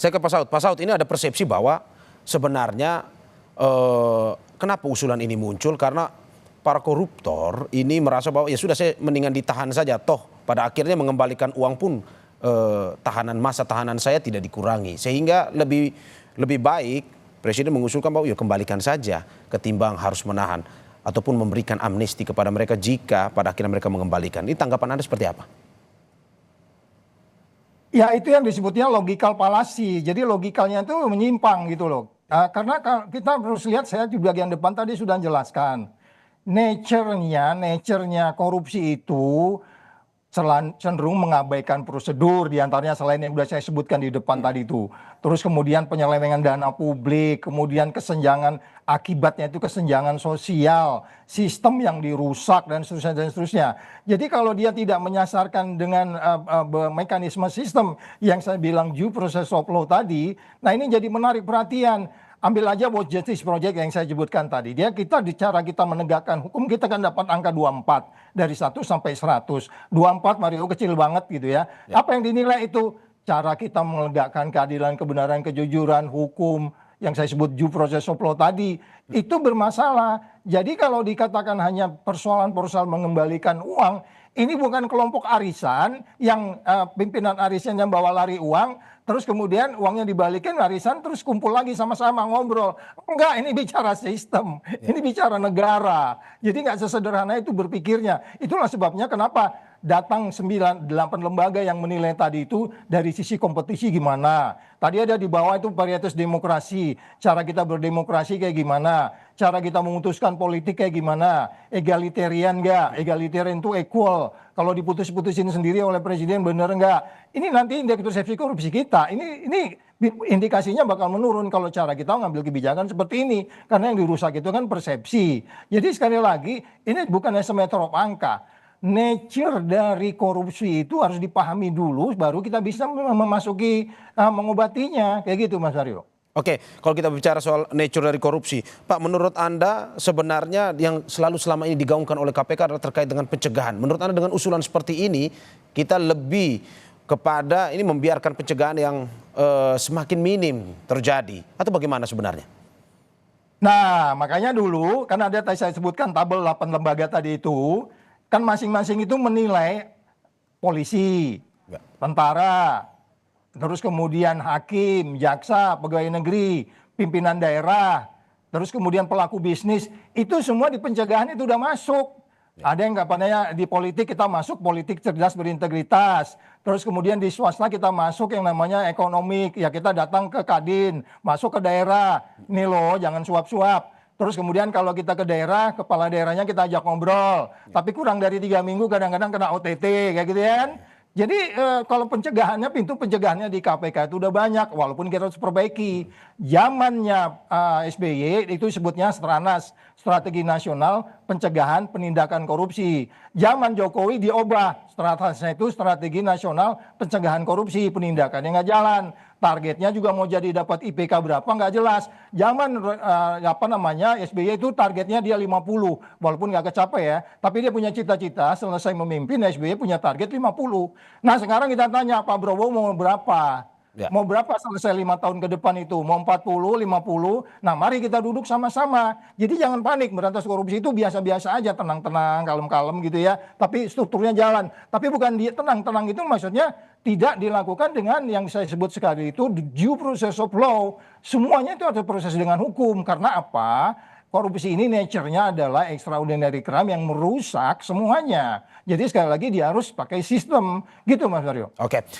saya ke Pak Saud. Pak Saud, ini ada persepsi bahwa sebenarnya kenapa usulan ini muncul? Karena para koruptor ini merasa bahwa ya sudah, saya mendingan ditahan saja. Toh pada akhirnya mengembalikan uang pun masa tahanan saya tidak dikurangi. Sehingga lebih baik Presiden mengusulkan bahwa ya kembalikan saja ketimbang harus menahan ataupun memberikan amnesti kepada mereka jika pada akhirnya mereka mengembalikan. Ini tanggapan Anda seperti apa? Ya itu yang disebutnya logical fallacy. Jadi logikalnya itu menyimpang gitu loh. Karena kita harus lihat, saya di bagian depan tadi sudah jelaskan. Nature-nya korupsi itu cenderung mengabaikan prosedur, diantaranya selain yang sudah saya sebutkan di depan tadi itu. Terus kemudian penyelewengan dana publik, kemudian kesenjangan, akibatnya itu kesenjangan sosial, sistem yang dirusak dan seterusnya dan seterusnya. Jadi kalau dia tidak menyasarkan dengan mekanisme sistem yang saya bilang due process of law tadi, nah ini jadi menarik perhatian. Ambil aja World Justice Project yang saya sebutkan tadi. Cara kita menegakkan hukum, kita kan dapat angka 24 dari 1 sampai 100. 24 Mario kecil banget gitu ya. Apa yang dinilai itu? Cara kita menegakkan keadilan, kebenaran, kejujuran, hukum yang saya sebut due process of law tadi itu bermasalah. Jadi kalau dikatakan hanya persoalan-persoalan mengembalikan uang, ini bukan kelompok arisan yang pimpinan arisan yang bawa lari uang, terus kemudian uangnya dibalikin arisan, terus kumpul lagi sama-sama ngobrol. Enggak, ini bicara sistem, ini bicara negara. Jadi nggak sesederhana itu berpikirnya. Itulah sebabnya kenapa datang 9-8 lembaga yang menilai tadi itu dari sisi kompetisi gimana. Tadi ada di bawah itu varietas demokrasi, cara kita berdemokrasi kayak gimana, cara kita memutuskan politik kayak gimana, egalitarian nggak, egalitarian itu equal. Kalau diputus-putusin sendiri oleh presiden bener nggak? Ini nanti indeks persepsi korupsi kita, ini indikasinya bakal menurun kalau cara kita ngambil kebijakan seperti ini. Karena yang dirusak itu kan persepsi. Jadi sekali lagi, ini bukan hanya matter of angka. Nature dari korupsi itu harus dipahami dulu, baru kita bisa memasuki mengobatinya. Kayak gitu Mas Aryo. Oke, kalau kita bicara soal nature dari korupsi, Pak, menurut Anda sebenarnya yang selalu selama ini digaungkan oleh KPK adalah terkait dengan pencegahan. Menurut Anda dengan usulan seperti ini, kita lebih kepada ini membiarkan pencegahan yang semakin minim terjadi, atau bagaimana sebenarnya? Nah, makanya dulu, kan ada tadi saya sebutkan tabel 8 lembaga tadi itu, kan masing-masing itu menilai polisi, tentara, terus kemudian hakim, jaksa, pegawai negeri, pimpinan daerah, terus kemudian pelaku bisnis, itu semua di pencegahan itu udah masuk. Ada yang katanya di politik kita masuk politik cerdas berintegritas. Terus kemudian di swasta kita masuk yang namanya ekonomik. Ya kita datang ke Kadin, masuk ke daerah. Nih loh, jangan suap-suap. Terus kemudian kalau kita ke daerah, kepala daerahnya kita ajak ngobrol. Tapi kurang dari 3 minggu kadang-kadang kena OTT kayak gitu kan. Jadi kalau pencegahannya, pintu pencegahannya di KPK itu udah banyak, walaupun kita harus perbaiki. Zamannya SBY itu sebutnya Stranas, Strategi Nasional Pencegahan Penindakan Korupsi. Zaman Jokowi diubah, strateginya itu Strategi Nasional Pencegahan Korupsi, penindakannya nggak jalan. Targetnya juga mau jadi dapat IPK berapa nggak jelas. Zaman SBY itu targetnya dia 50, walaupun nggak kecapai ya. Tapi dia punya cita-cita selesai memimpin, SBY punya target 50. Nah sekarang kita tanya Pak Prabowo mau berapa? Mau berapa selesai 5 tahun ke depan itu? Mau 40, 50? Nah mari kita duduk sama-sama. Jadi jangan panik, berantas korupsi itu biasa-biasa aja, tenang-tenang, kalem-kalem gitu ya. Tapi strukturnya jalan. Tapi bukan dia tenang-tenang itu maksudnya tidak dilakukan dengan yang saya sebut sekali itu due process of law. Semuanya itu ada proses dengan hukum. Karena apa? Korupsi ini nature-nya adalah extraordinary crime yang merusak semuanya. Jadi sekali lagi dia harus pakai sistem. Gitu Mas Mario. Oke.